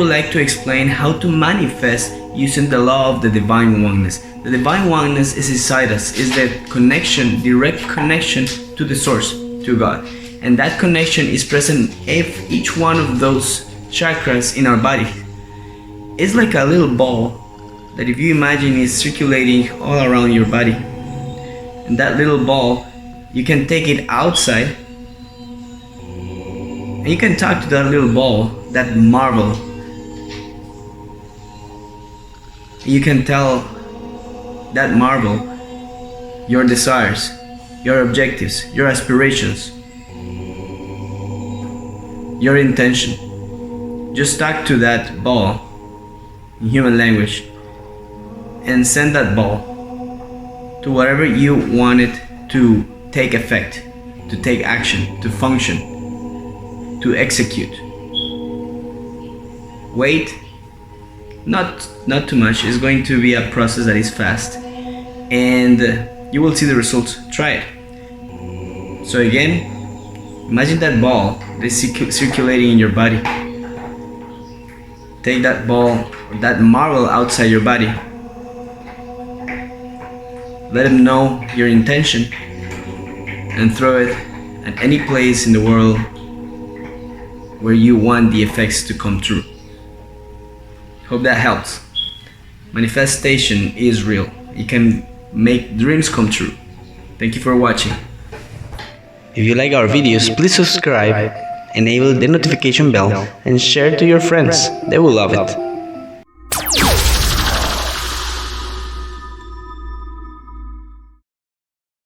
would like to explain how to manifest using the law of the divine oneness. The divine oneness is inside us, is the connection, direct connection to the source, to God. And that connection is present in each one of those chakras in our body. It's like a little ball that, if you imagine, is circulating all around your body. And that little ball, you can take it outside and you can talk to that little ball, that marble. You can tell that marble your desires, your objectives, your aspirations, your intention. Just talk to that ball in human language and send that ball to whatever you want it to take effect, to take action, to function, to execute. Wait, not too much. It's going to be a process that is fast, and you will see the results. Try it. So again, imagine that ball that is circulating in your body. Take that ball, or that marble, outside your body. Let him know your intention and throw it at any place in the world where you want the effects to come true. Hope that helps. Manifestation is real. It can make dreams come true. Thank you for watching. If you like our videos, please subscribe, enable the notification bell, and share to your friends. They will love it.